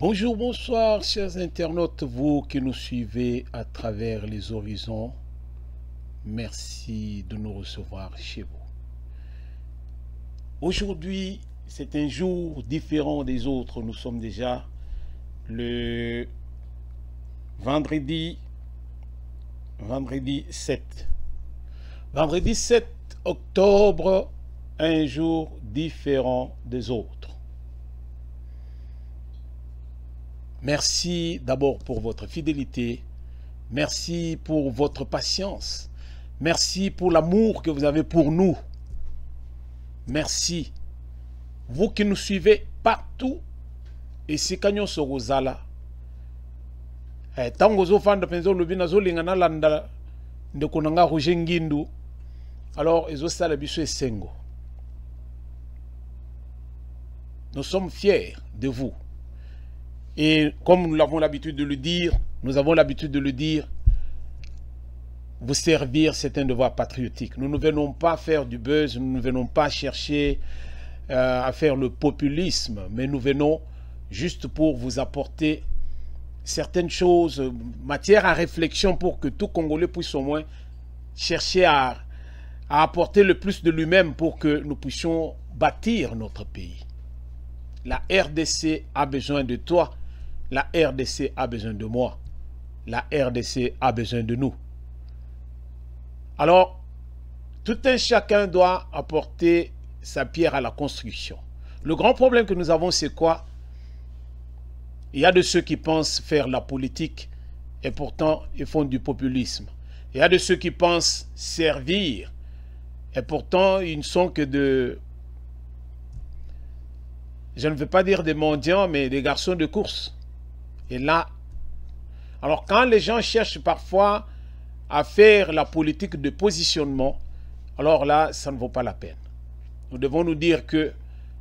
Bonjour, bonsoir, chers internautes, vous qui nous suivez à travers les horizons. Merci de nous recevoir chez vous. Aujourd'hui, c'est un jour différent des autres. Nous sommes déjà le vendredi 7. Vendredi 7 octobre, un jour différent des autres. Merci d'abord pour votre fidélité. Merci pour votre patience. Merci pour l'amour que vous avez pour nous. Merci. Vous qui nous suivez partout. Et c'est Kanyon Sorozala. Tango zo fan de penzo lobina zo lingana landa de konanga Roger Ngindu. Alors ezo sala biso esengo. Nous sommes fiers de vous. Et comme nous avons l'habitude de le dire, vous servir, c'est un devoir patriotique. Nous ne venons pas faire du buzz, nous ne venons pas chercher à faire le populisme, mais nous venons juste pour vous apporter certaines choses, matière à réflexion pour que tout Congolais puisse au moins chercher à apporter le plus de lui-même pour que nous puissions bâtir notre pays. La RDC a besoin de toi. La RDC a besoin de moi. La RDC a besoin de nous. Alors, tout un chacun doit apporter sa pierre à la construction. Le grand problème que nous avons, c'est quoi? Il y a de ceux qui pensent faire la politique et pourtant ils font du populisme. Il y a de ceux qui pensent servir et pourtant ils ne sont que de... Je ne veux pas dire des mendiants, mais des garçons de course. Et là, alors quand les gens cherchent parfois à faire la politique de positionnement, alors là, ça ne vaut pas la peine. Nous devons nous dire que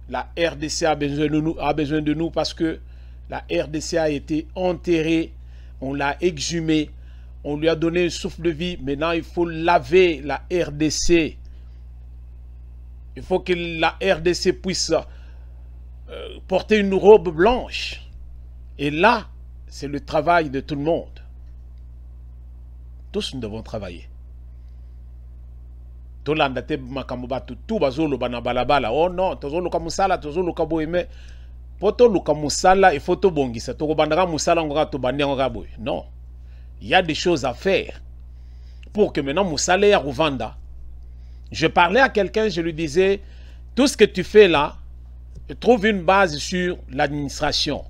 la RDC a besoin de nous parce que la RDC a été enterrée, on l'a exhumée, on lui a donné un souffle de vie. Maintenant, il faut laver la RDC. Il faut que la RDC puisse porter une robe blanche. Et là, c'est le travail de tout le monde. Tous nous devons travailler. Oh non, tozoluka musala, tozoluka boyeme. Poto luka musala, il faut to bongisa. Toko bandara musala ngora to bandenga boy. Non. Il y a des choses à faire pour que maintenant musala ya ruvanda. Je parlais à quelqu'un, je lui disais, tout ce que tu fais là, trouve une base sur l'administration.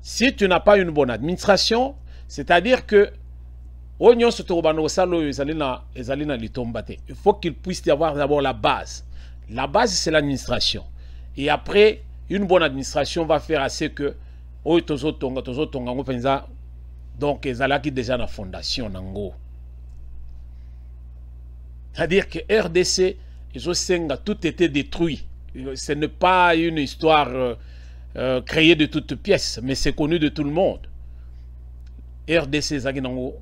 Si tu n'as pas une bonne administration, c'est-à-dire que il faut qu'il puisse y avoir d'abord la base. La base, c'est l'administration. Et après, une bonne administration va faire assez que donc ils déjà la fondation nango. C'est-à-dire que RDC, tout était détruit. Ce n'est pas une histoire créée de toutes pièces, mais c'est connu de tout le monde. RDC Zaginango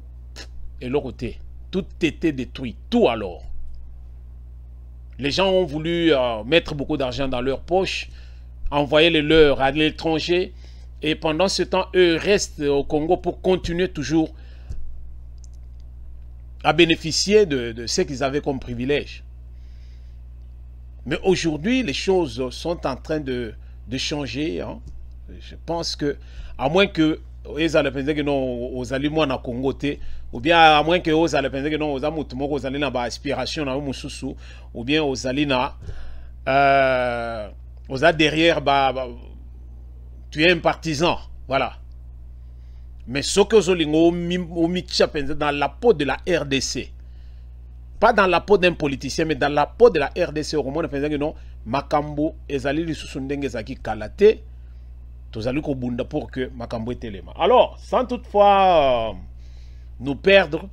et l'autre côté, tout était détruit, tout alors. Les gens ont voulu mettre beaucoup d'argent dans leur poche, envoyer les leurs à l'étranger, et pendant ce temps, eux restent au Congo pour continuer toujours à bénéficier de ce qu'ils avaient comme privilège. Mais aujourd'hui, les choses sont en train de changer. Hein. Je pense que, à moins que aux aliments na Congo, ou bien à moins que aux aliments aux aliments aspiration na mususu, ou bien aux aliments aux derrière tu es un partisan, voilà. Mais ce que Zolingo dans la peau de la RDC, pas dans la peau d'un politicien, mais dans la peau de la RDC, au moment où non, Makambo, Ezali, les sous-sundeng, Ezaki, Kalate, tous allez au Bunda pour que Makambo ait élément. Alors, sans toutefois nous perdre,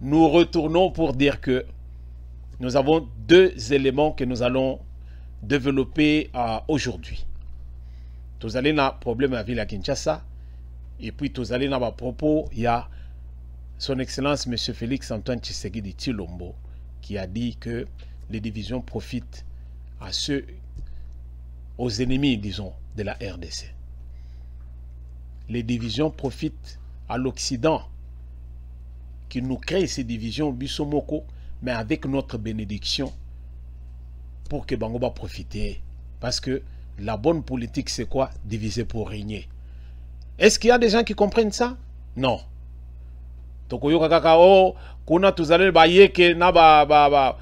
nous retournons pour dire que nous avons deux éléments que nous allons développer aujourd'hui. Tous allez dans problème à la ville à Kinshasa, et puis tous allez dans ma propos, il y a son Excellence M. Félix Antoine Tshisekedi Tshilombo qui a dit que les divisions profitent à ceux, aux ennemis, disons, de la RDC. Les divisions profitent à l'Occident qui nous crée ces divisions Bissomoko, mais avec notre bénédiction pour que Bango va profiter. Parce que la bonne politique, c'est quoi? Diviser pour régner. Est-ce qu'il y a des gens qui comprennent ça? Non. Tokoyo kakao kuna tuzale ba yeke na ba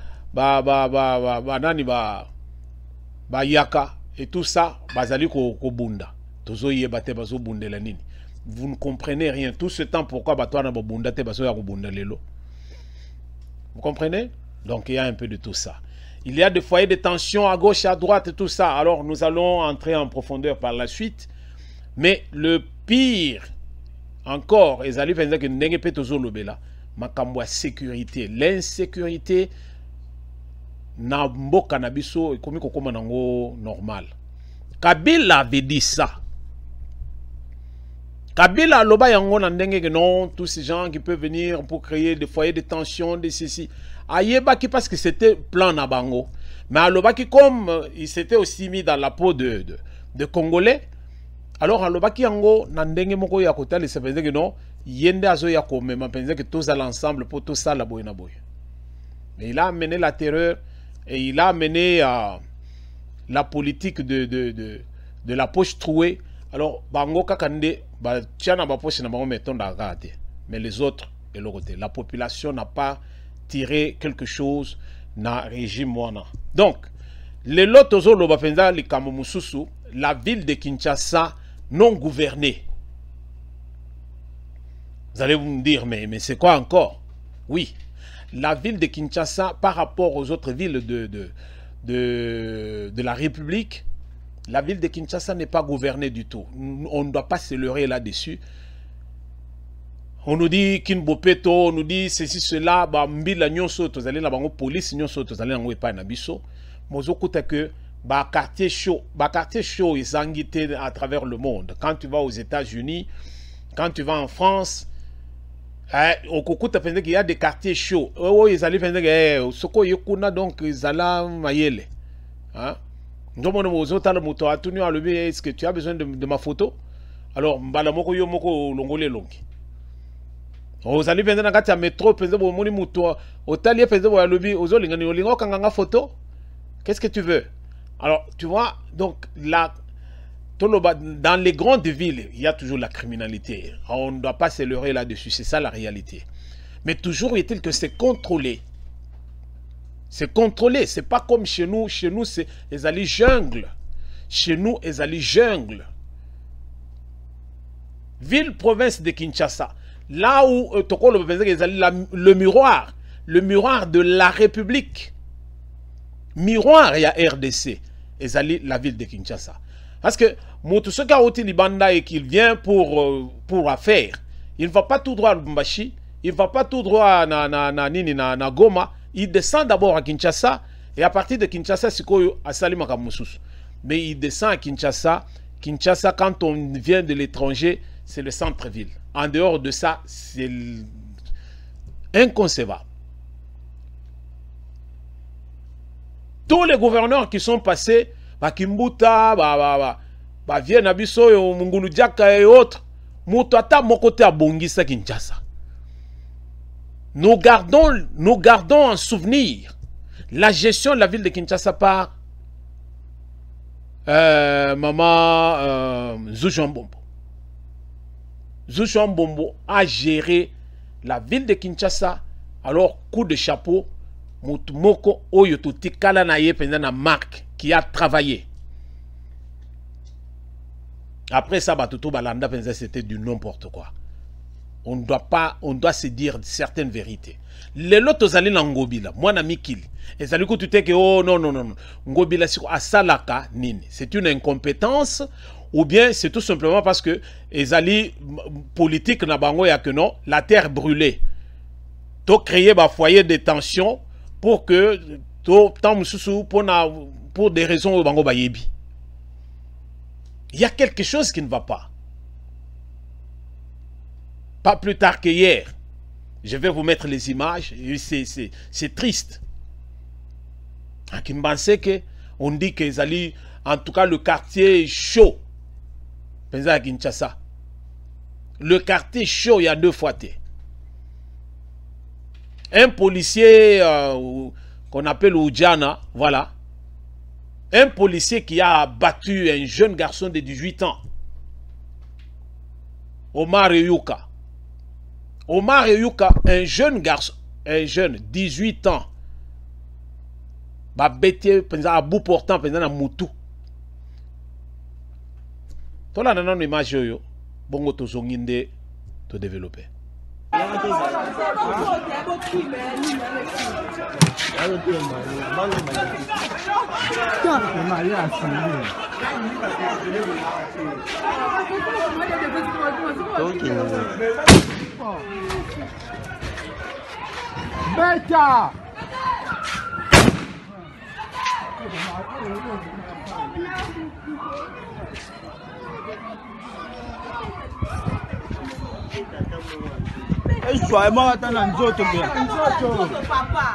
yaka et tout ça bazali ko bunda tozo yebate bazo bundela nini. Vous ne comprenez rien tout ce temps pourquoi bato na bunda te bazo ya ko bunda lelo. Vous comprenez? Donc il y a un peu de tout ça. Il y a des foyers de tension à gauche, à droite et tout ça. Alors nous allons entrer en profondeur par la suite. Mais le pire encore, ezali penza que ndenge pe tozolobela makambo ya sécurité, l'insécurité na mboka na biso ekomi kokoma nango normal. Kabila avait dit ça. Kabila aloba yango na ndenge que non, tous ces gens qui peuvent venir pour créer des foyers de tension, de ceci. Ayebaki parce que c'était plan na bango. Mais alobaki comme il s'était aussi mis dans la peau de Congolais. Alors, alobaki yango nandenge moko ya kotali se penze que non, yende azo ya komema penze que tous à l'ensemble pour tout ça la boy na boy. Mais il a amené la terreur et il a amené la politique de la poche trouée. Alors, bango kakande ba tiana ba poche na bango meton da gade. Mais les autres de l'autre côté, la population n'a pas tiré quelque chose na régime wana. Donc, les lots ozolo ba penza likambo mususu, la ville de Kinshasa non gouvernée. Vous allez me dire, mais c'est quoi encore? Oui, la ville de Kinshasa, par rapport aux autres villes de la République, la ville de Kinshasa n'est pas gouvernée du tout. On ne doit pas se leurrer là-dessus. On nous dit Kinbopeto, on nous dit ceci, cela, mbila nyonso, vous allez là-bas, police nyonso, vous allez là-bas, nabiso. Mozo kuta que quartier chaud ils anguité à travers le monde. Quand tu vas aux États-Unis, quand tu vas en France, au Koukou, tu as qu'il y a des quartiers chauds. Oh, ils allaient faire que Soko Yokuna, donc ils allaient maïele. Hein? Est-ce que tu as besoin de ma photo? Alors, Mbalamoko Yomoko Longole Longi. Vous allez venir dans le métro, vous allez venir au talier, vous allez venir au Zolingani, photo. Qu'est-ce que tu veux? Alors, tu vois, donc, là, dans les grandes villes, il y a toujours la criminalité. On ne doit pas se leurrer là-dessus, c'est ça la réalité. Mais toujours est-il que c'est contrôlé. C'est contrôlé, c'est pas comme chez nous. Chez nous, c'est les alliés jungle. Chez nous, les alliés jungle. Ville, province de Kinshasa. Là où, le miroir de la République. Miroir, il y a RDC. Et la ville de Kinshasa. Parce que ceux qui ont été Libanda et qu'il vient pour affaire, il ne va pas tout droit à Lubumbashi, il ne va pas tout droit à Goma, il descend d'abord à Kinshasa et à partir de Kinshasa, c'est à Salimaka Moussous. Mais il descend à Kinshasa. Kinshasa, quand on vient de l'étranger, c'est le centre-ville. En dehors de ça, c'est inconcevable. Tous les gouverneurs qui sont passés, Kimbuta, Vienne Abisso, Mungulu Diaka et autres, Moutata Mokote à Bongisa Kinshasa. Nous gardons en souvenir la gestion de la ville de Kinshasa par Maman Zouchouan Bombo. Zouchouan Bombo a géré la ville de Kinshasa. Alors, coup de chapeau, Moko Oyotuti Kalanaye pendant Marc qui a travaillé. Après ça, Batuto Balanda, c'était du n'importe quoi. on doit se dire certaines vérités. Les lots allés dans Ngobila, moi na Mikil. Et ça lui coûte que oh non. Ngobila à Salaka nini. C'est une incompétence ou bien c'est tout simplement parce que ezali politique na bango ya que non, la terre brûlée. To créer un foyer de tension pour que pour des raisons bango bayebi. Il y a quelque chose qui ne va pas. Pas plus tard que hier. Je vais vous mettre les images. C'est triste. On dit que Zali, en tout cas le quartier chaud. Pensa à Kinshasa. Le quartier chaud, il y a 2 fois. Un policier qu'on appelle Oudjana, voilà. Un policier qui a battu un jeune garçon de 18 ans. Omar Yuka. Omar Yuka, un jeune garçon, un jeune, 18 ans. Ba bêté, à bout portant, à Moutou. Tola nan image yo, bongo to zonginde to développer. Beta! Isso é uma tana nzoto bia. Nzoto papa.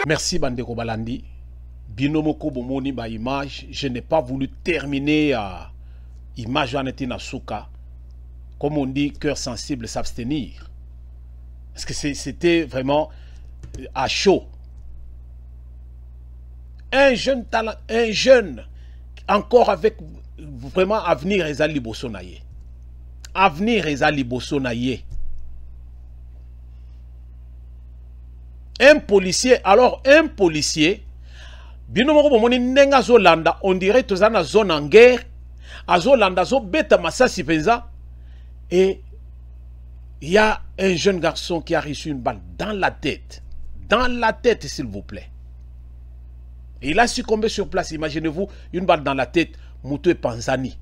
Merci Bandeko Balandi. Binomoko bomoni ba image, je n'ai pas voulu terminer à image Vanetina Souka. Comme on dit, cœur sensible s'abstenir. Parce que c'était vraiment à chaud. Un jeune talent, un jeune, encore avec vraiment avenir Ezali Bosonaye. Avenir Ezali Bosonaye. Un policier, alors un policier, on dirait que dans la zone en guerre, et il y a un jeune garçon qui a reçu une balle dans la tête. Dans la tête, s'il vous plaît. Et il a succombé sur place. Imaginez-vous, une balle dans la tête, Moutou et Panzani.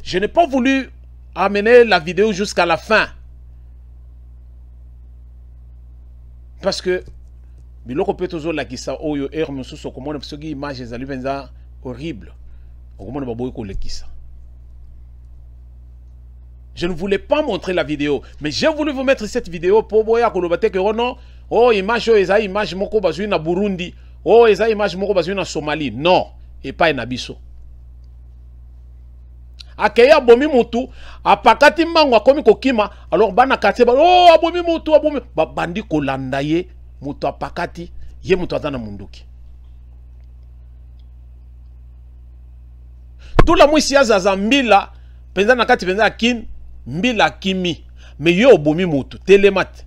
Je n'ai pas voulu amener la vidéo jusqu'à la fin. Parce que biloko petozo la kisa oyo mususu komona psoki image ezali benza horrible. Okomona baboyi ko lekisa. Je ne voulais pas montrer la vidéo, mais j'ai voulu vous mettre cette vidéo pour boya kolobate que non, oh image eza image moko bazui na Burundi, oh eza image moko bazui na Somalie. Non, et pas na biso. Akeya bomi mutu, apakati mango akomi kokima, alors bana kate ba oh abomi mutu abomi ba bandi kolanda ye mutu apakati ye mutu atana munduki. Tout la mwisi ya zazambila penza nakati penza kin mbila kimi mais yo bomi mutu telemat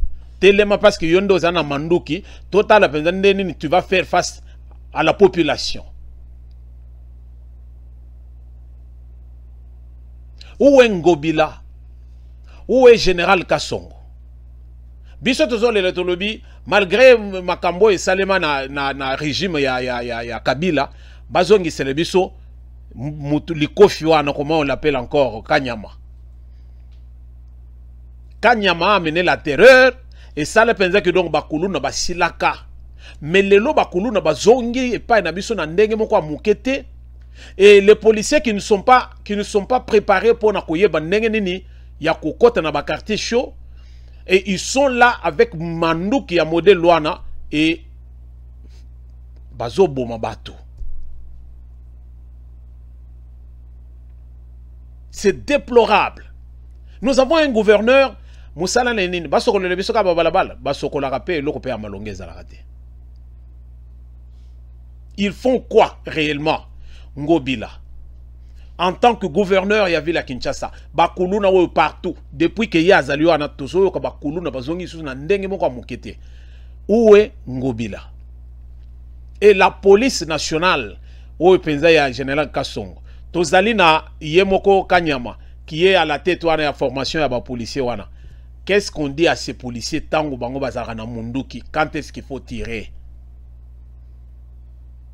parce que yondo zana manduki total penza ndeni tu vas faire face à la population. Où est Ngobila? Où est Général Kassongo? Biso tozo le tolobi malgré makambo et salema na régime ya Kabila bazongi sele biso mutu likofi wana comment on l'appelle encore Kanyama. Kanyama a mené la terreur et ça le pensa que donc bakulu na basilaka. Mais lelo bakulu na bazongi et pas na biso na ndenge moko amukete. Et les policiers qui ne sont pas préparés pour nakoye bandenge nini ya kokota na ba quartier chaud et ils sont là avec Mandou qui a modèle Luana et bazo boma bato. C'est déplorable. Nous avons un gouverneur Moussala Nenine basoko le biso ka babalabala basoko la rapé lokopé amalongeza la raté. ils font quoi réellement? Ngobila. En tant que gouverneur, il y avait la Kinshasa. Bakulu na partout. Depuis que Yazali a tozo ka bakulu na bazongi sous na ndenge moko mukete. Où est Ngobila? Et la police nationale, où penza ya général Kassongo. Tozali na Yemoko Kanyama, qui est à la tête de la formation ya ba policier wana. Qu'est-ce qu'on dit à ces policiers tango bango bazara na munduki? Quand est-ce qu'il faut tirer?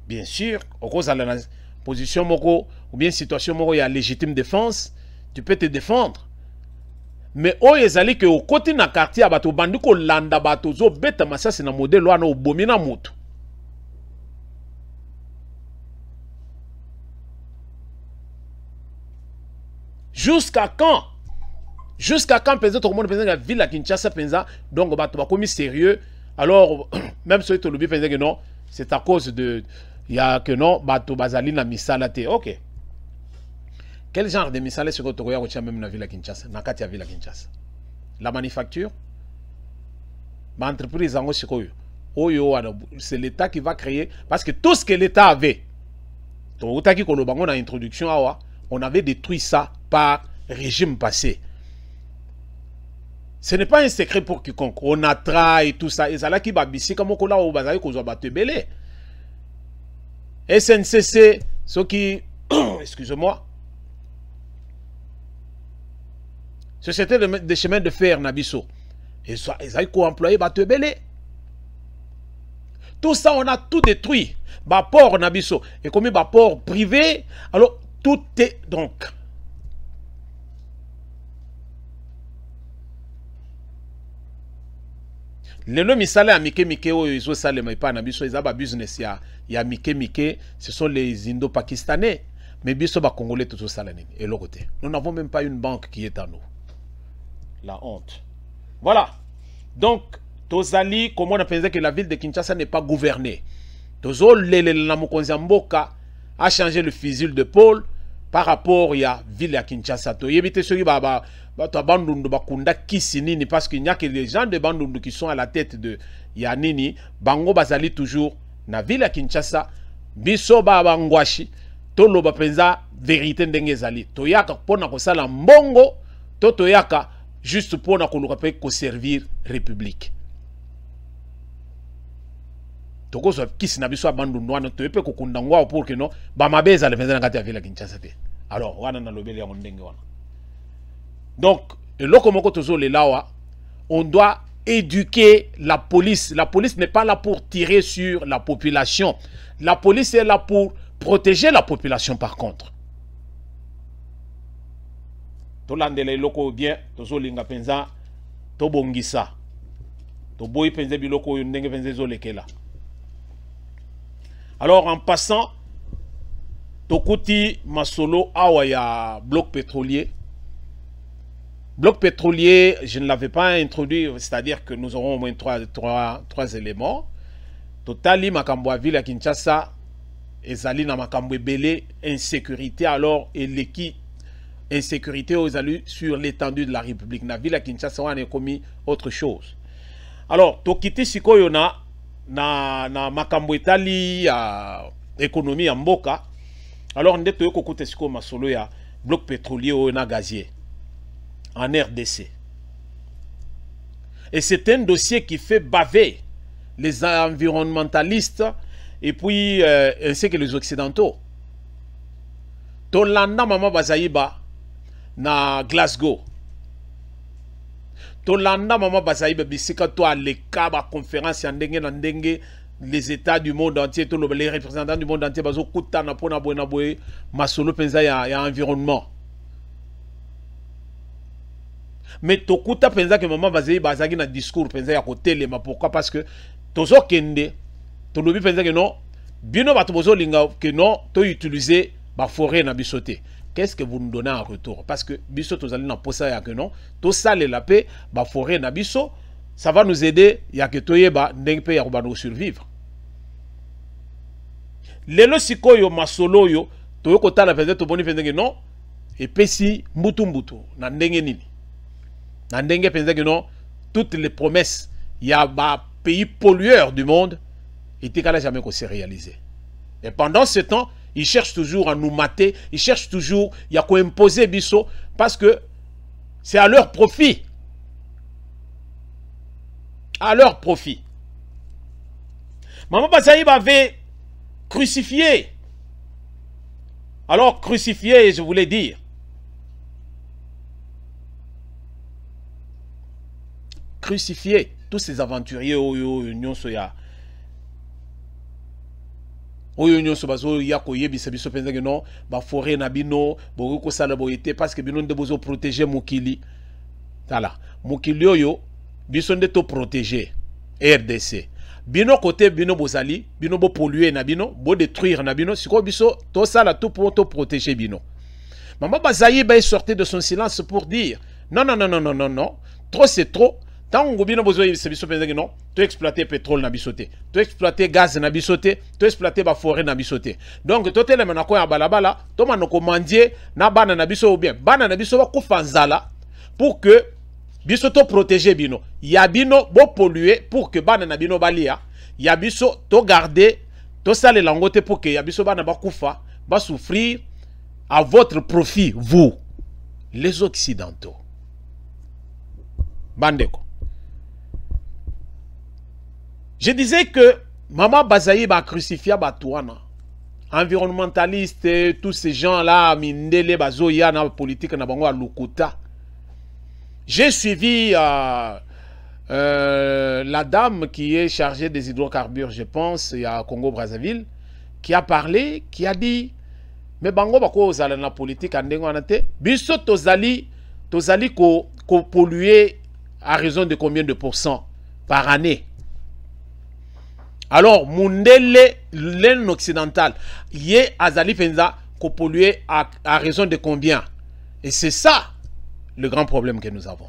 Bien sûr, au cause de la position moko ou bien situation moko ya légitime défense, tu peux te défendre. Mais o ezali que au côté na quartier abato bandiko landa bato zo beta masasi na modèle wana obomina moto. Jusqu'à quand? Jusqu'à quand peut-être tout le monde pense que la ville à Kinshasa pensa donc bato ba commis sérieux. Alors même ceux qui le pensaient que non, c'est à cause de il y a que non bato bazali na misalate. OK. Quel genre de misala est-ce que tu regardes même la ville à Kinshasa? Na kati ya ville à Kinshasa. La manufacture, ma entreprise en c'est l'État qui va créer parce que tout ce que l'État avait, on avait détruit ça par régime passé. Ce n'est pas un secret pour quiconque. On a trahi tout ça. Et ça là qui va bisser comme on a au bazar qu'on va te belé. SNCC, ceux qui, excusez-moi, Société de chemin de fer Nabiso. Et ça, ils ont employé va te belé. Tout ça, on a tout détruit. Bah, port Nabiso. Et comme bah, port privé, alors tout est donc. Les noms misale à Mike ils ont salé mais pas Nabiso, ils ont business il y a Mike, ce sont les Indo-Pakistanais. Mais biso ba Congolais tout ça et l'autre côté. Nous n'avons même pas une banque qui est à nous. La honte. Voilà. Donc, Tozali, comment on a pensé que la ville de Kinshasa n'est pas gouvernée. Tozoli, Namukonzamboka a changé le fusil de Paul par rapport à la ville de Kinshasa. Toyebite ceux qui baba Bandundu bakunda kisinini parce qu'il n'y a que les gens de Bandundu qui sont à la tête de Yanini. Bango bazali toujours na ville de Kinshasa. Biso baba ngwashi. Tolo bapenza vérité ndengezali. Toyaka pona kosala mbongo. Toyaka juste pour nous servir République. Toko so kisi na biso abandu ndwana to epe kokundangwa pour que non ba mabeza le fenzana kati ya vila Kinshasa te. Alors wana na lobeli ya ndenge wana. Donc lokomoko tozo le lawa, on doit éduquer la police. La police n'est pas là pour tirer sur la population. La police est là pour protéger la population par contre. Tolandele loko bien tozo linga penza to bongisa to boy penze biloko ndenge penze zo lekela. Alors en passant tokuti masolo awa ya bloc pétrolier. Bloc pétrolier, je ne l'avais pas introduit, c'est-à-dire que nous aurons au moins trois éléments. Totali makambo ville à Kinshasa ezali na makambo ebele insécurité alors et l'équipe insécurité aux alus sur l'étendue de la République. Na ville à Kinshasa, on a commis autre chose. Alors, tokiti sikoyo na makambo etali économie en mboka. Alors, on est kokoute siko masolo ya bloc pétrolier ou na gazier en RDC. Et c'est un dossier qui fait baver les environnementalistes et puis ainsi que les occidentaux. Tolanda mama bazaïba na Glasgow. Tolanda mama bazaïba bisika to aleka ba conférence ya ndenge na ndenge les états du monde entier les représentants du monde entier bazo kutana pona boena boye masolo penza ya environnement. Mais tokuta penza que mama bazaïba bazaki na discours penza ya kotelema mais pourquoi parce que tozo kende to lobi penza que non bino bato bozo linga que non to utiliser ba forêt na bisoté. Qu'est-ce que vous nous donnez en retour? Parce que biso tozali na posa ya que non, to sale la paix, ba forêt na biso, ça va nous aider ya que toyeba ndenge pe ya kubano survivre. Lelo sikoyo masolo yo, toyo kota la peut-être boni pendenge non, et pesi mbutu na ndenge nini. Na ndenge pendenge non, toutes les promesses ya ba pays pollueurs du monde étaient jamais qu'on s'est réalisé. Et pendant ce temps, ils cherchent toujours à nous mater, ils cherchent toujours, il y a quoi imposer Bisso, parce que c'est à leur profit. À leur profit. Maman Bazaïb avait crucifié. Alors, crucifié, je voulais dire. Crucifié tous ces aventuriers Oyo Union Soya. Oyo Union Sobazo Yako Yebi Biso Penzage non, ba forêt Nabino, Boruko Salaboyete, parce que Binon de Bozo protéger Mukili. Voilà. Mukili Oyo, Biso de to protéger. RDC. Bino côté Bino Bozali, Bino bo polluer Nabino, bo détruire Nabino, si quoi Biso, to ça tout pour te protéger Bino. Maman Bazaïb est sorti de son silence pour dire non, non, non, non, non, non, non, trop c'est trop. Tant que vous avez besoin non, tu exploiter pétrole na bisoté, tu exploiter gaz na bisoté, tu exploiter la forêt na bisoté. Donc tu tele mana ko ya balabala, to manoko mandier na bana na biso ou bien bana na biso ba kufanzala pour que bisoto protéger bino. Ya bino bo polluer pour que bana na bino balia. Ya biso to garder to sale langote pour que ya biso bana ba kufa, ba souffrir à votre profit vous les occidentaux. Bandeko. Je disais que Maman Bazaïb a crucifié Batouana. Environnementaliste, tous ces gens-là, Mindele, Bazoya, na politique, na bango à Lukuta. J'ai suivi la dame qui est chargée des hydrocarbures, je pense, à Congo-Brazzaville, qui a parlé, qui a dit, mais bango bako ozala na politique andengo anate, biso tozali ko polluer à raison de combien de pourcents par année? Alors, Mundele, l'aine occidentale, yé azali penza ko polluer à raison de combien? Et c'est ça le grand problème que nous avons.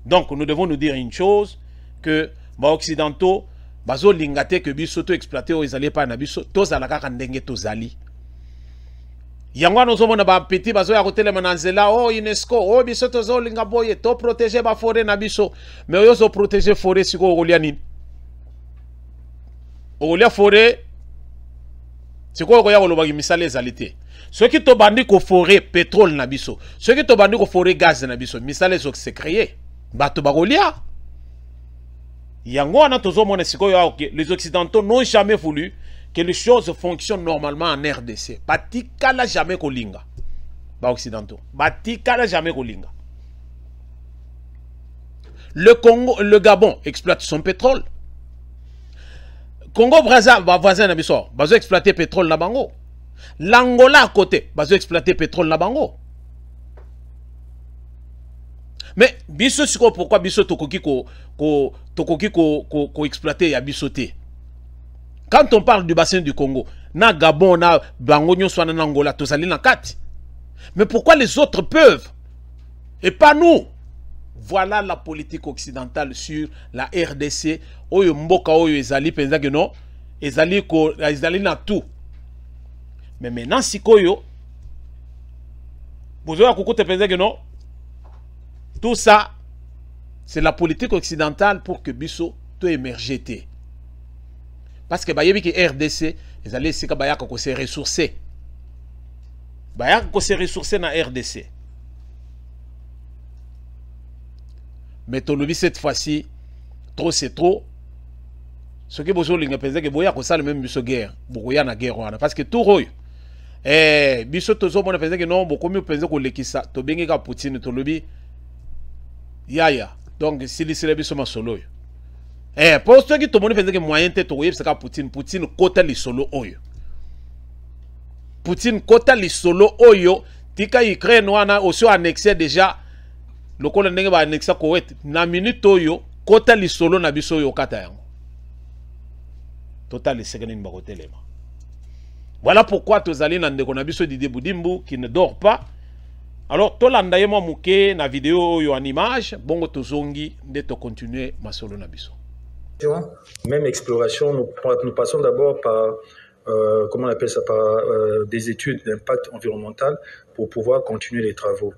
Donc, nous devons nous dire une chose, que les occidentaux, bazo lingate que biso to exploité aux alliés par nabiso, tos alaka kandenge tozali. Yangwa nozomona ba petit bazo ya kotele mananzela, oh UNESCO, oh biso tozo linga boye, to protéger ba forêt nabiso, mais yo zo protéger forêt siko olia nini? Olia forêt, siko oya koloba misale ezalité. Ceux qui te bandit ko forêt pétrole nabiso, ceux qui te bandit ko forêt gaz nabiso, misale zo se créer. Bato bagolia. Yango ana tozo mona siko ya les occidentaux n'ont jamais voulu que les choses fonctionnent normalement en RDC. Batika la jamais kolinga. Ba occidentaux. Batika la jamais kolinga. Le Congo, le Gabon exploite son pétrole. Congo Brazza, voisin na biso, bazo exploiter pétrole na bango. L'Angola à côté, bazo exploiter pétrole na bango. Mais biso siko pourquoi biso tokoki ko exploiter ya bisoté. Quand on parle du bassin du Congo, na Gabon, na bango nyo swana na Angola, tozali na kati. Mais pourquoi les autres peuvent et pas nous? Voilà la politique occidentale sur la RDC. Oyo mboka oyo ezali penza que non, ezali na tout. Mais maintenant sikoyo bozo ya kokote penza que non. Tout ça, c'est la politique occidentale pour que Bisso to émerger. Parce que bayebi que RDC, ils allaient se bayaka ko se ressourcer. Bayaka ko se ressourcer na RDC. Mais tolobi cette fois-ci, trop c'est trop. Ce que bozo linga penza que boya ko ça le même Bisso guerre, boya na guerre wana parce que tout royo. Bisso tozo mona penza que non, bokomi penza ko lekisa, to bengi ka Poutine tolobi. Yaya, donc si les biso ma solo. Pour ceux qui te montrent que moyen tête au c'est Poutine, Poutine kota li solo oyo. Poutine kota li solo oyo, tika Ukraine wana aussi annexé déjà. Le col ndenge ba annexé Koweït na minute oyo kota li solo na biso yo kata yango. Total les secondes ba kotelema. Voilà pourquoi tozali na ndeko na biso Didier Boudimbu qui ne dort pas. Alors, tout l'anda yemo mouké na vidéo yo en image, bongo tozongi de to continuer ma solo na biso. Même exploration, nous passons d'abord par, comment on appelle ça, par des études d'impact environnemental pour pouvoir continuer les travaux.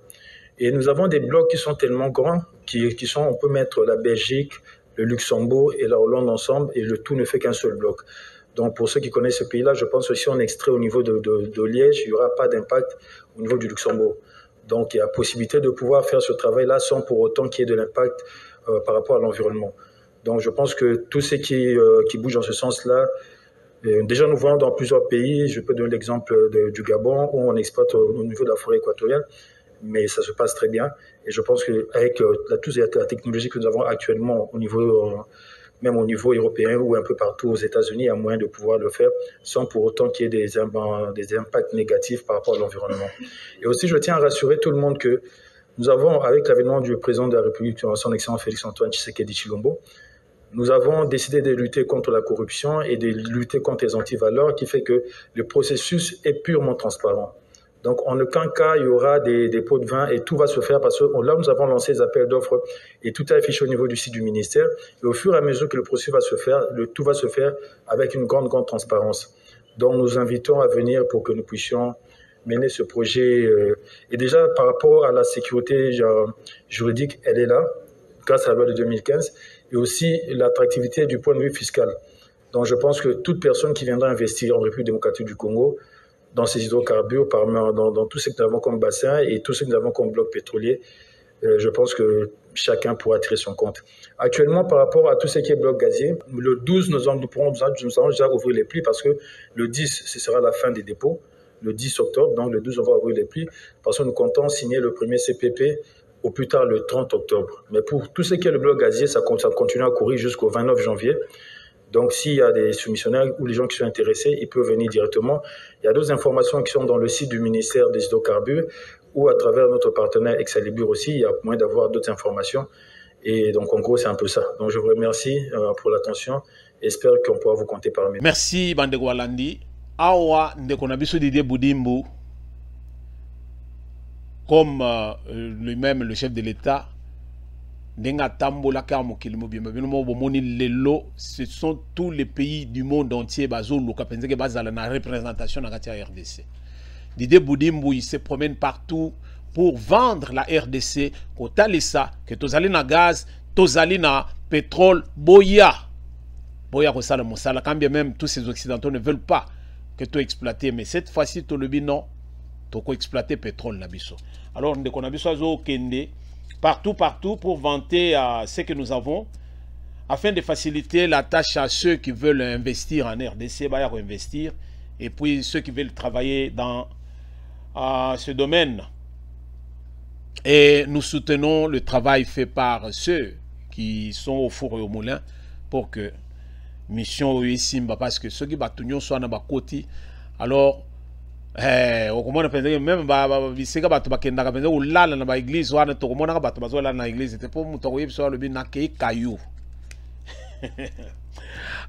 Et nous avons des blocs qui sont tellement grands, qui sont, on peut mettre la Belgique, le Luxembourg et la Hollande ensemble, et le tout ne fait qu'un seul bloc. Donc, pour ceux qui connaissent ce pays-là, je pense que si on extrait au niveau de Liège, il n'y aura pas d'impact au niveau du Luxembourg. Donc, il y a possibilité de pouvoir faire ce travail-là sans pour autant qu'il y ait de l'impact par rapport à l'environnement. Donc, je pense que tout ce qui bouge dans ce sens-là, déjà nous voyons dans plusieurs pays, je peux donner l'exemple du Gabon, où on exploite au niveau de la forêt équatoriale, mais ça se passe très bien. Et je pense qu'avec toute la technologie que nous avons actuellement au niveau... même au niveau européen ou un peu partout aux États-Unis, il y a moyen de pouvoir le faire sans pour autant qu'il y ait des impacts négatifs par rapport à l'environnement. Et aussi, je tiens à rassurer tout le monde que nous avons, avec l'avènement du président de la République, son excellent Félix-Antoine Tshisekedi Tshilombo, nous avons décidé de lutter contre la corruption et de lutter contre les antivaleurs, qui fait que le processus est purement transparent. Donc, en aucun cas, il y aura des pots de vin et tout va se faire parce que là, nous avons lancé les appels d'offres et tout est affiché au niveau du site du ministère. Et au fur et à mesure que le processus va se faire, tout va se faire avec une grande transparence. Donc, nous invitons à venir pour que nous puissions mener ce projet. Et déjà, par rapport à la sécurité juridique, elle est là, grâce à la loi de 2015, et aussi l'attractivité du point de vue fiscal. Donc, je pense que toute personne qui viendra investir en République démocratique du Congo, dans ces hydrocarbures, dans tout ce que nous avons comme bassin et tout ce que nous avons comme bloc pétrolier, je pense que chacun pourra tirer son compte. Actuellement, par rapport à tout ce qui est bloc gazier, le 12, nous allons déjà ouvrir les plis parce que le 10, ce sera la fin des dépôts, le 10 octobre, donc le 12, on va ouvrir les plis parce que nous comptons signer le premier CPP au plus tard le 30 octobre. Mais pour tout ce qui est le bloc gazier, ça continue à courir jusqu'au 29 janvier. Donc, s'il y a des soumissionnaires ou les gens qui sont intéressés, ils peuvent venir directement. Il y a d'autres informations qui sont dans le site du ministère des hydrocarbures ou à travers notre partenaire Excalibur aussi. Il y a moyen d'avoir d'autres informations. Et donc, en gros, c'est un peu ça. Donc, je vous remercie pour l'attention et j'espère qu'on pourra vous compter parmi. Merci, Bandego Walandi. Awa, Ndekonabiso Didier Boudimbo, comme lui-même, le chef de l'État, ce sont tous les pays du monde entier qui ont la représentation de la RDC. Didier Boudimbo, il se promène partout pour vendre la RDC, que tozali na gaz, tozali na pétrole, boya. Boya ko sala mosala, quand bien même tous ces occidentaux ne veulent pas que tu exploites, mais cette fois-ci, tu le non, tu peux exploiter pétrole na biso. Alors, on a besoin de kende partout pour vanter ce que nous avons, afin de faciliter la tâche à ceux qui veulent investir en RDC, bah, investir, et puis ceux qui veulent travailler dans ce domaine. Et nous soutenons le travail fait par ceux qui sont au four et au moulin pour que mission ici, parce que ceux qui battent soit dans côté, alors même l'église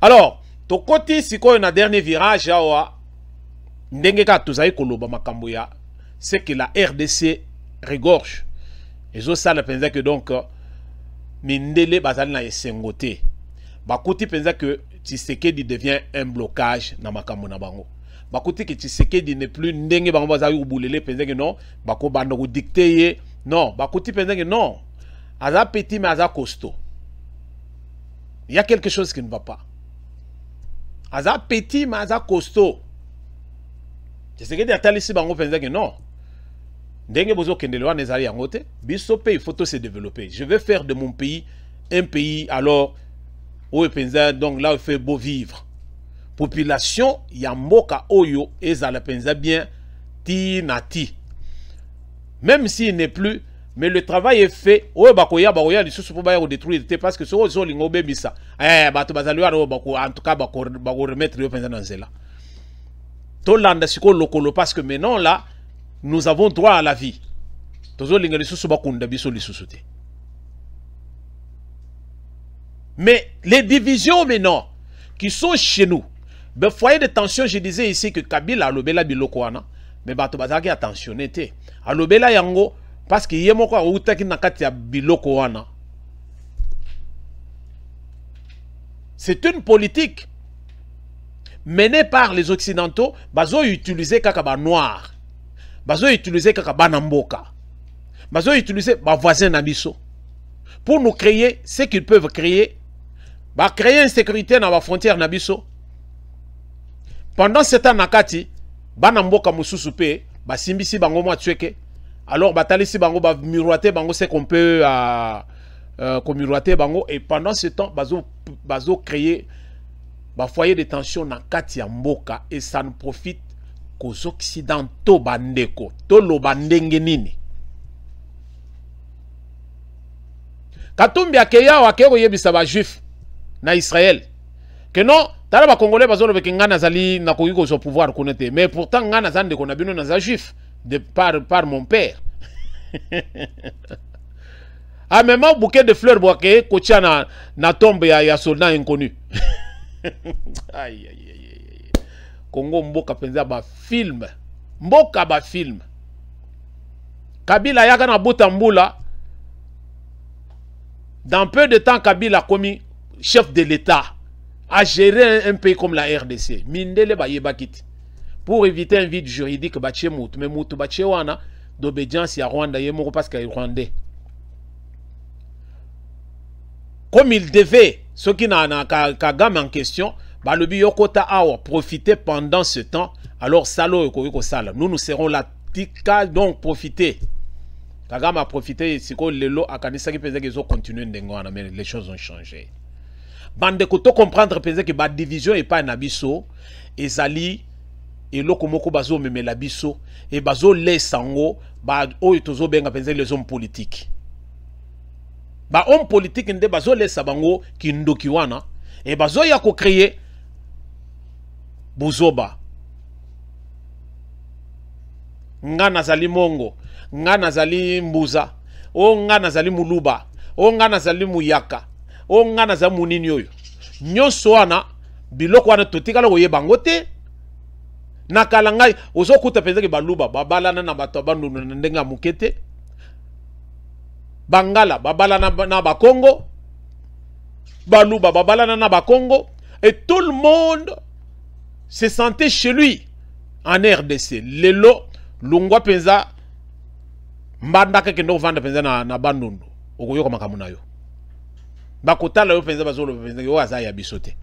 alors to côté si quoi un dernier virage c'est que la RDC regorge et ça la pensa que donc mindele bazali na esengote bakuti pensa que Tshisekedi devient un blocage na makambo na bango. Bakuti que Tshisekedi n'est plus ndenge bango bazali ubulele pensa que non bako bando ko dicter non bakuti pensa que non aza petit mais aza costaud. Il y a quelque chose qui ne va pas. Aza petit mais aza costaud. Tshisekedi atalisi bango pensa que non. Ndenge bozo kendelewa nezali yangote biso pe il faut tout se développer. Je vais faire de mon pays un pays alors où pensa donc là il fait beau vivre. Population yamboka oyo ezala pensa bien ti nati. Même s'il n'est plus, mais le travail est fait. Oyo bakoya lisusu po baya détruire parce que so zo lingo bebisa. Bato bazaliwa bako en tout cas bako remettre yo pensa nanzela. To landa siko lokolo parce que maintenant là nous avons droit à la vie. Mais les divisions maintenant qui sont chez nous, le foyer de tension, je disais ici que Kabila a l'obéla bilokwana, mais bato bazaki attentionné te. A l'obéla yango parce que yemoko a outaki nakati ya bilokwana. C'est une politique menée par les occidentaux, bazo utiliser kakaba noir. Bazo utiliser kaka banamboka. Bazo utiliser ba voisin nabiso pour nous créer ce qu'ils peuvent créer. Ba créer insécurité dans la frontière nabiso. pendant ce temps nakati bana mboka mususu pe basimbisi bango mwa tueke alors batalisi bango ba miroiter bango c'est qu'on peut miroiter bango et pendant ce temps bazo créer ba foyer de tension nakati ya mboka et ça ne profite qu'aux occidentaux bandeko to lo bandenge nini Katumbi akeya wakero yebisa ba juif na Israël que non tala ba congolais bazolo beke ngana zali na koki ko so pouvoir connaître mais pourtant ngana zande ko na bino na za juif de par mon père ah même un bouquet de fleurs boake ko tia na tombe ya soldat inconnu aïe aïe aïe Congo mboka penza ba film mboka ba film Kabila yaka na Butambula. Dans peu de temps, Kabila a commis chef de l'État, a géré un pays comme la RDC. Mindele ba yebakit. Pour éviter un vide juridique, bache moutou. Mais moutou bache wana d'obédience à Rwanda yemoko parce qu'il est rwandais. Comme il devait, ceux qui n'ont Kagame en question, bah le biyokota awa profiter pendant ce temps. Alors salo yoko sala. Nous serons là, tika donc profiter. Kagame a profité, c'est que Lelo a kanisa qui pensait qu'ils ont continué d'engouana, mais les choses ont changé. Bande koto comprendre pensait que la division est pas un abisso, et Zali, et Lokomoko bazo meme l'abisso, et bazo les sango, ba oitozo benga pensait les hommes politiques. Ba hommes politiques nde bazo les sabango qui ndokiwana, et bazo yako créer Buzoba. Ngana Zali Mongo. Nga nazali Mbuza, o nga nazali Muluba, o nga nazali Muyaka, o nga nazali Munini yoyo. Nyonso wana biloko wana totikala koyeba bango te. Nakala ngai ozokuta penza ke baluba babalana na bato bandu na ndenga mukete. Bangala babalana na bakongo. Baluba babalana na bakongo et tout le monde se sentait chez lui en RDC. Lelo lungwa penza mbanda keke ndo vanda penza na bandundu okoyoka makamuna yo bakotala yo penza bazolo penza yo azaya bisote.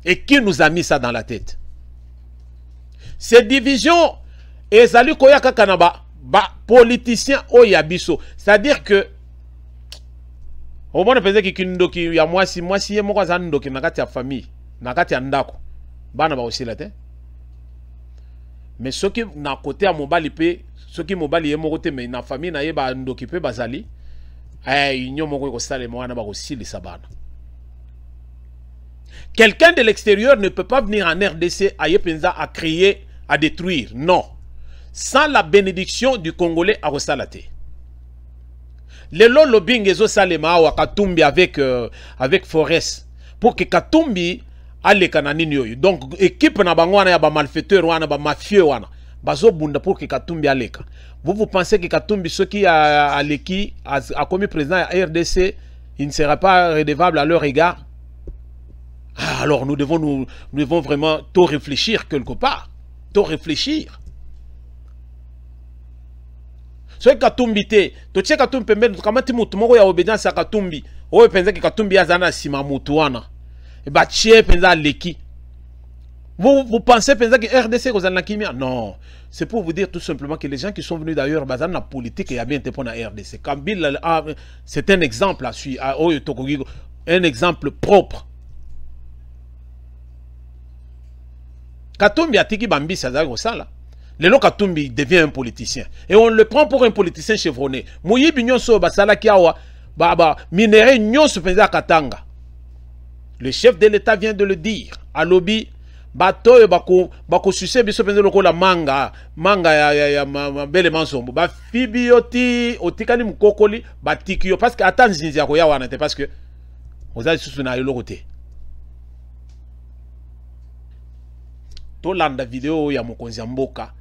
Et qui nous a mis ça dans la tête? Ces divisions ezali koyaka kanaba ba politiciens oyabiso, c'est-à-dire que au moins penza ki kindoki ya mwasi ye moko za ndoki nakati ya famille nakati ya ndako bana ba osila te. Mais ceux qui na côté à mobali pe ceux qui mobali yemo côté mais na famille na yeba ndoki pe bazali union moko ko sale mwana ba ko sili sabana. Quelqu'un de l'extérieur ne peut pas venir en RDC à Yepenza à crier, à détruire. Non. Sans la bénédiction du Congolais à Rosalate. Le lobbying ezo salema wa Katumbi avec Forest pour que Katumbi alle kananini yoyo. Donc équipe na bango wana ya ba malfaiteur wana ba mafieux wana bazo bunda pour que Katumbi aleka. Vous pensez que Katumbi ce qui a leki a commis président à RDC, il ne sera pas redevable à leur égard? Alors nous devons vraiment tout réfléchir quelque part, tout réfléchir. Ce Katumbi te, to tche Katumbi pembe kamati mutu moko ya obédience à Katumbi. Owe penza que Katumbi azana sima mutu wana. Et bah tche penza leki. Vous pensez penza que RDC kozana kimia? Non, c'est pour vous dire tout simplement que les gens qui sont venus d'ailleurs bazana la politique et a bien été pour la RDC. Kabila c'est un exemple à suivre, un exemple propre. Katumbi a tiki bambi sadako sala. Le Katumbi devient un politicien. Et on le prend pour un politicien chevronné. Mouyi binyon so basala kiawa baba minéré nyon se faisait à Katanga. Le chef de l'État vient de le dire. À lobby bato e bako succès biso penza loko la manga ya bele mansombo ba fibioti otikani mukokoli batikio parce que attends nzinzi ya koya wana te parce que oza susu na yolo côté. Tolanda vidéo ya mokonzi mboka,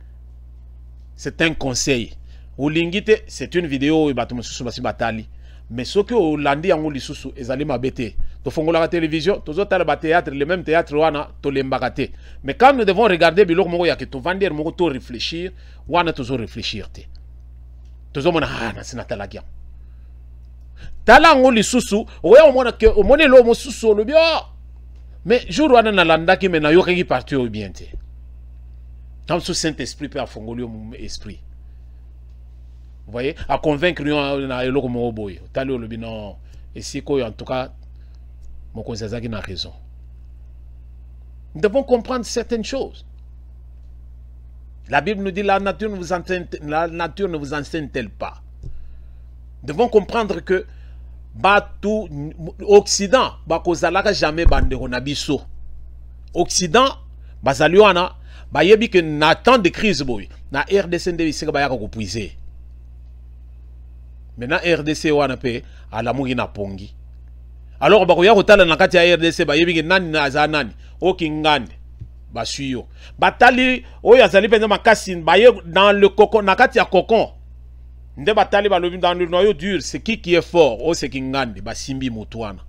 c'est un conseil. Olingite c'est une vidéo bato mosusu basi batali. Mais ce que Olandi yango lisusu ezali mabete. To fongola la télévision, to zotala ba théâtre, le même théâtre wana to lembakate. Mais quand nous devons regarder biloko moko ya ke to vendre moko to réfléchir, wana to zo réfléchir te. To zo mona na sinatala kia. Tala yango lisusu, oya omona ke omone lo mosusu lo bien. Mais jour où on a landa qui mena yo qui parti au bien té. Comme ce Saint-Esprit peut affongoli mon esprit. Vous voyez, à convaincre yo na eloko mo boy. Tali olobi non. Et si quoi en tout cas mon conseil n'a raison. Nous devons comprendre certaines choses. La Bible nous dit la nature ne vous enseigne-t-elle pas. Nous devons comprendre que Occident bakozalaka jamais bande ronabiso. Occident bazaliwana bayebi que na temps de crise boy na RDC ndebisika bayaka ko puiser. Maintenant RDC wana pe ala mungi na pongi. Alors bakoya kotala na kati ya RDC bayebi que nani na za nani okingande basuyo. Batali oyo azali penza makasi baye dans le cocon na kati ya cocon. Nde batali balobi dans le noyau dur, c'est qui est fort, oh c'est qui ngande, basimbi mutuana.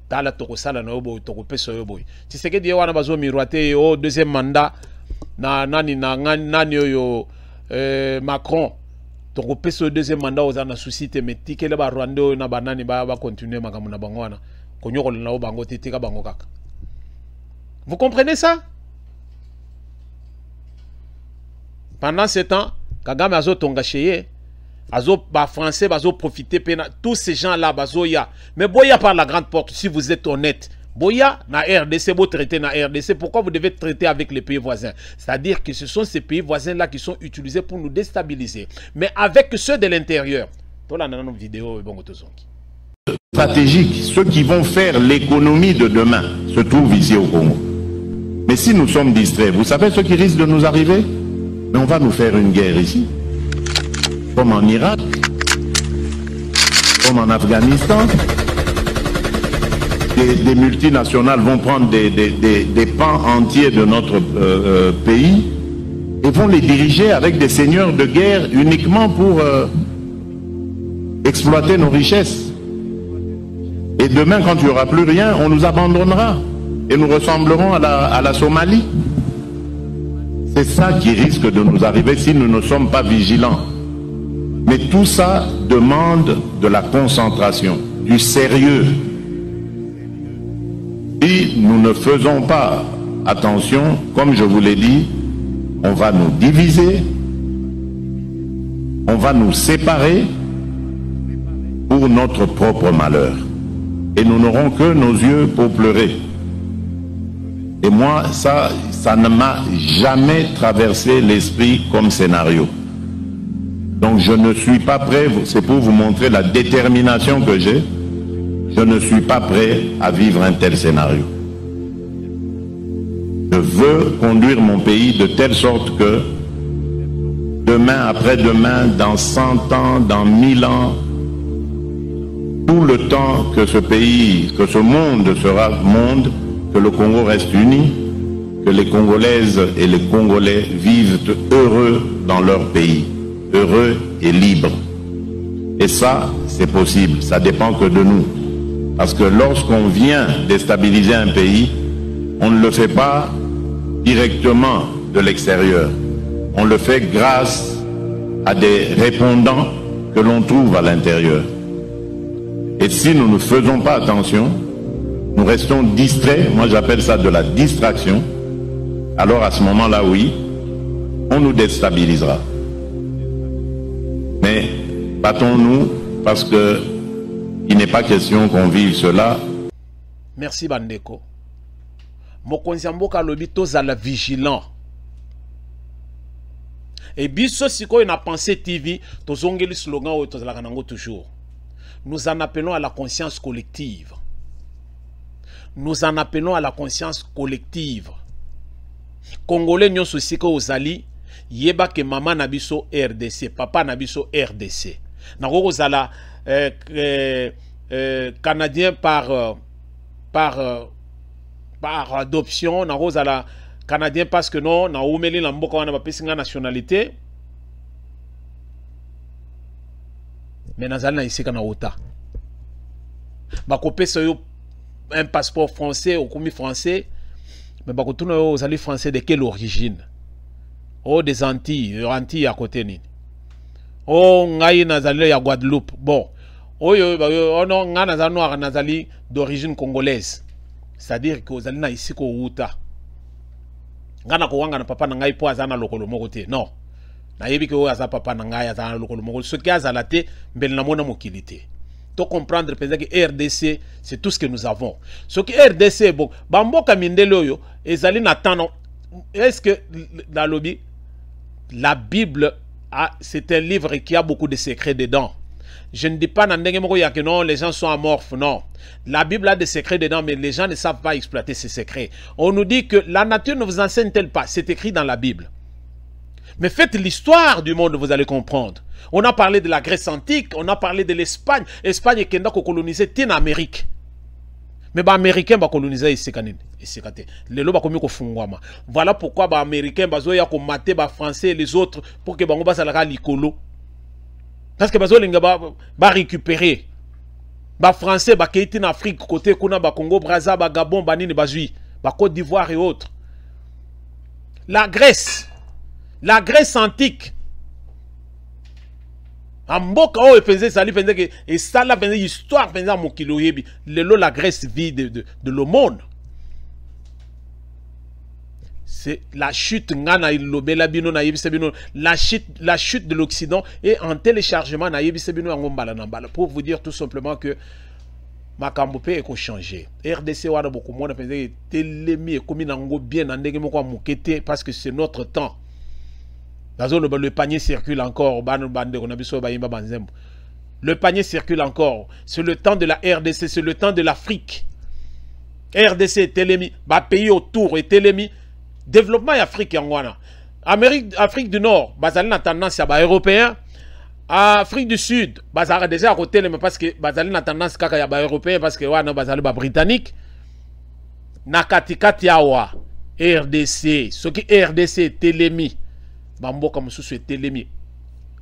Tala toko sala na yobo, toko peso yobo. Tu sais que diye wana bazo miroite, oh deuxième mandat, nani yo Macron, toko peso deuxième mandat oza na suscite, mais tike le ba Rwanda na banani ba continuer makamu na bango wana. Konyoko le nao bango titika bango kaka. Vous comprenez ça? Pendant ce temps, Kagame azo tonga cheye. Azo ba français bazo profiter pena tous ces gens là bazo ya mais boya par la grande porte si vous êtes honnête boya na RDC vous traitez na RDC pourquoi vous devez traiter avec les pays voisins c'est-à-dire que ce sont ces pays voisins là qui sont utilisés pour nous déstabiliser mais avec ceux de l'intérieur tola na nos vidéos bongo tozongi stratégiques ceux qui vont faire l'économie de demain se trouvent ici au Congo mais si nous sommes distraits vous savez ce qui risque de nous arriver mais on va nous faire une guerre ici comme en Irak, comme en Afghanistan. Des multinationales vont prendre des pans entiers de notre pays et vont les diriger avec des seigneurs de guerre uniquement pour exploiter nos richesses. Et demain, quand il n'y aura plus rien, on nous abandonnera et nous ressemblerons à la Somalie. C'est ça qui risque de nous arriver si nous ne sommes pas vigilants. Mais tout ça demande de la concentration, du sérieux. Si nous ne faisons pas attention, comme je vous l'ai dit, on va nous diviser, on va nous séparer pour notre propre malheur. Et nous n'aurons que nos yeux pour pleurer. Et moi, ça ne m'a jamais traversé l'esprit comme scénario. Donc je ne suis pas prêt, c'est pour vous montrer la détermination que j'ai, je ne suis pas prêt à vivre un tel scénario. Je veux conduire mon pays de telle sorte que demain, après-demain, dans 100 ans, dans 1000 ans, tout le temps que ce pays, que ce monde sera monde, que le Congo reste uni, que les Congolaises et les Congolais vivent heureux dans leur pays. Heureux et libre. Et ça, c'est possible. Ça dépend que de nous. Parce que lorsqu'on vient déstabiliser un pays, on ne le fait pas directement de l'extérieur. On le fait grâce à des répondants que l'on trouve à l'intérieur. Et si nous ne faisons pas attention, nous restons distraits, moi j'appelle ça de la distraction, alors à ce moment-là, oui, on nous déstabilisera. Mais battons-nous parce que il n'est pas question qu'on vive cela. Merci Bandeko. Mokonzi mboka lobi tozala vigilant. Et biso siko ina pensée TV tozongeli slogan o tozala kanango toujours. Nous en appelons à la conscience collective. Nous en appelons à la conscience collective. Congolais nyonso siko ozali yeba ke maman nabiso RDC, papa nabiso RDC. Nako zala Canadien par adoption, nako zala Canadien parce que non, na oumeli na mboka wana bapesinga nationalité. Mais nazali na isika na ota. Bakopesa yo un passeport français ou commis français, mais bakotuna yo ozali français de quelle origine? Oh, des Antilles à côté ni. Oh, ngai nazali ya Guadeloupe. Bon. Oh, non, nga nazali noir nazali d'origine congolaise. c'est-à-dire que ozali na ici ko uta ngana ko wanga na papa na ngai po azana lokolo moko te non na yebi ke o aza papa na ngai azana lokolo moko ce qui azala te mbele na mona mokili te to comprendre peut-être que RDC c'est tout ce que nous avons ce qui RDC bon bamboka mindele oyo ezali na tano est-ce que dans lobby la Bible c'est un livre qui a beaucoup de secrets dedans. Je ne dis pas que non, les gens sont amorphes, non. La Bible a des secrets dedans, mais les gens ne savent pas exploiter ces secrets. On nous dit que la nature ne vous enseigne-t-elle pas? C'est écrit dans la Bible. Mais faites l'histoire du monde, vous allez comprendre. On a parlé de la Grèce antique, on a parlé de l'Espagne. L'Espagne est colonisée en Amérique. Mais les Américains ont colonisé ici. Voilà pourquoi les Américains ont maté les Français et les autres pour que les Français l'icolo. Parce que les Français vont récupérer. Les Français vont quitter l'Afrique, côté Congo, Brazza, Gabon, Banini, Côte d'Ivoire et autres. La Grèce antique. Amboka o penser ça lui penser que et ça la penser histoire penser mon kilo yebi la Grèce vit de l'aumône. C'est la chute ngana ilobela bino na yebi sebino la chute de l'Occident et en téléchargement na yebi sebino ngombala na mbala pour vous dire tout simplement que makambo pe eko changer. RDC wana beaucoup monde penser telemi ekomi nango bien na ndenge moko mukete parce que c'est notre temps. Le panier circule encore. Le panier circule encore. C'est le temps de la RDC, c'est le temps de l'Afrique. RDC, Télémi, pays autour et Télémi. Développement Afrique en Wana. Afrique du Nord, bazali na tendance à européen. Afrique du Sud, bazali déjà à côté parce que bazali na tendance kaka ya européen parce que wana bazali ba britannique. Nakatikati awa RDC, ce qui RDC Télémi. Bambo comme sous Télémi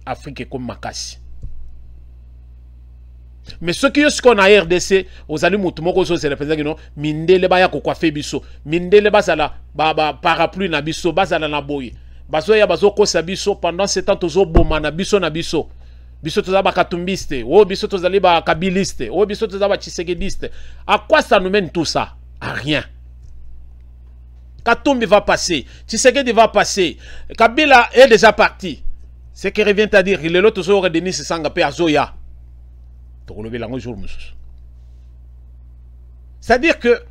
Afrique comme Makassi. Mais ce qui est ce qu'on a RDC aux allumes moko so c'est le président non mindele ba ya ko kwa biso mindele basala ba parapluie na biso basala na boye baso ya baso ko sabiso pendant 7 ans tozo boma na biso biso toza ba katumbiste o biso tozali ba kabiliste o biso toza ba tshisekediste. À quoi ça nous mène tout ça? À rien. Katumbi va passer, Tshisekedi va passer, Kabila est déjà parti. Ce qui revient à dire, il est l'autre jour de Denis Sangapé à Zoya. C'est-à-dire que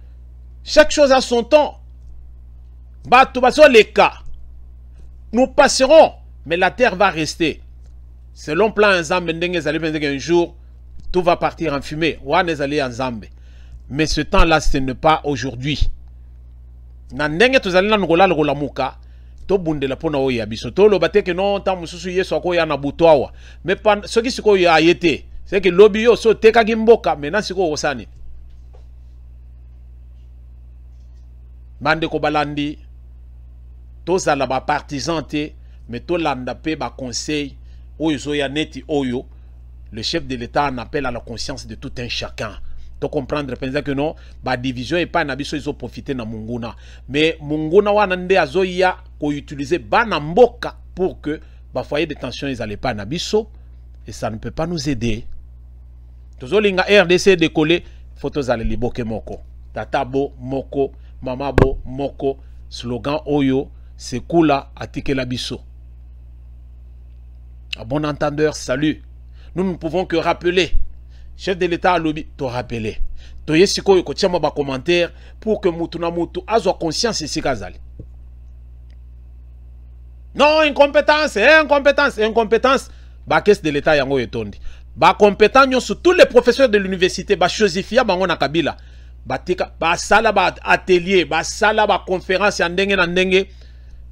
chaque chose a son temps. Les cas. Nous passerons, mais la terre va rester. Selon plan Nzambe, un jour, tout va partir en fumée. Mais ce temps-là, ce n'est pas aujourd'hui. Na ndenge tozali na ngola lokola muka to bundela pona oya biso to lobate ke non ta mususu yeso ko ya na butwawa mais ce qui siko ya yete c'est que lobby yo so teka gimboka maintenant siko osani bande ko balandi to zala ba partisan te mais to landa pe ba conseil oyo zo ya neti oyo le chef de l'État en appelle à la conscience de tout un chacun. To comprendre penza que non ba division et pas na biso ils ont profité na munguna mais munguna wana nde azoya ko utiliser bana mboka pour que ba foyer de tension ils allaient pas na biso et ça ne peut pas nous aider. Tozolinga RDC décoller photos aller liboke moko tatabo moko mamabo moko slogan oyo c'est kula atikela biso. À bon entendeur, salut. Nous ne pouvons que rappeler chef de l'État a lobby, te rappeler. To yesiko yoko tiama ba commentaire pour que mutu na mutu azo conscience ici kazali. Non, incompétence. Ba caisse de l'État yango etondi. Ba compétent sur tous les professeurs de l'université ba chosifia bango na Kabila. Ba tika ba sala ba atelier, ba sala ba conférence ya ndenge na ndenge.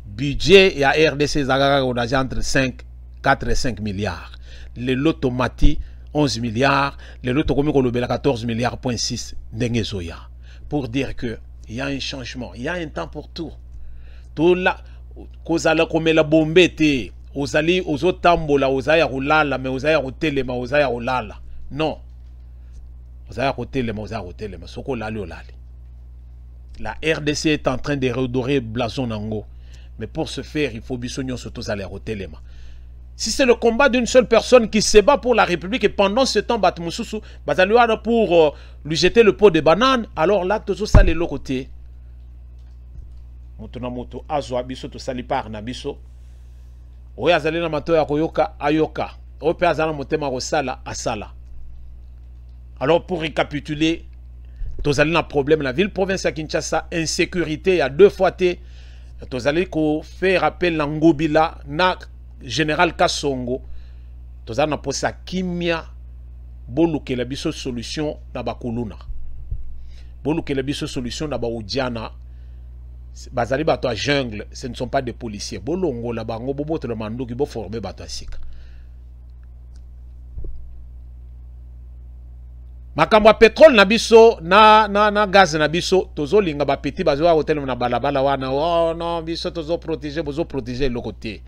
Budget ya RDC zagara on a entre 4 et 5 milliards. Le lotomati 11 milliards, le lot de 14 milliards, point 6 d'Engezoya. Pour dire que il y a un changement, il y a un temps pour tout. Tout là, kozala comme la bombette, ozali ozo tambola, ozaya rolala, mais ozaya rotelema, ozaya rolala. Non. Ozaya rotelema, soko lali olali. La RDC est en train de redorer blason nango. Mais pour ce faire, il faut bisognon surtout aller rotelema. Si c'est le combat d'une seule personne qui se bat pour la République et pendant ce temps, Batmoussou, Batalouana pour lui jeter le pot de banane, alors là, tout ça, c'est l'autre côté. Moto na moto, azo abiso, tout ça, par nabiso. Oye azali na mato ya koyoka, ayoka. Oye pe azala motema rosala, asala. Alors pour récapituler, tous allez un problème la ville province à Kinshasa, insécurité, il y a 2 fois té. Tous allez faire appel Ngobila na général Kassongo. Tous allez poser à Kimia boluke la biso solution na bakuluna. Boluke la biso solution na baoudiana. Bazali bato à jungle, ce ne sont pas des policiers. Bolongo la bango bobo te le mando qui bo former bato à sika. Makambo pétrole na biso na gaz na biso tozo linga ba petit bazo hotel na balabala wana oh non biso tozo protéger le côté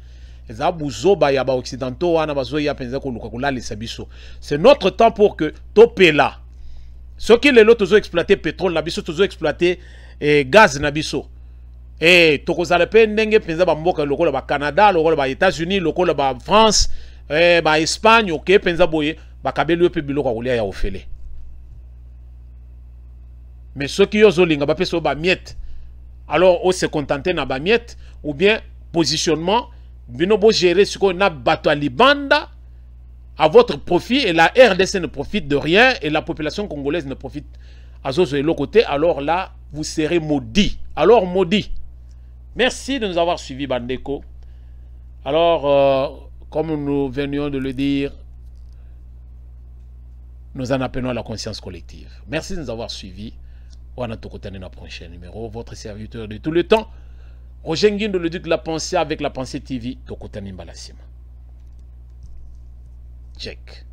eza buzo ba ya ba occidentaux wana bazo ya penza ko luka kulalisa biso. C'est notre temps pour que topela ce qui les tozo exploiter pétrole na biso tozo exploiter gaz na biso tokozala pe ndenge penza ba mboka lokola ba Canada lokola ba États-Unis lokola ba France ba Espagne OK penza boye ba kabeli pe biloko kolia ya ofele. Mais ceux qui ont zolinga ba peso ba miette. Alors on se contenter na ba miette ou bien positionnement bino bo gérer ce qu'on a bato à Libanda à votre profit et la RDC ne profite de rien et la population congolaise ne profite à zozo et l'autre côté, alors là vous serez maudits. Alors maudits. Merci de nous avoir suivis Bandeko. Alors comme nous venions de le dire, nous en appelons à la conscience collective. Merci de nous avoir suivis. On a tout côté dans le prochain numéro. Votre serviteur de tout le temps, Roger Nguindo, le Duc de la Pensée avec la Pensée TV. Tokotani Mbalassima. Check.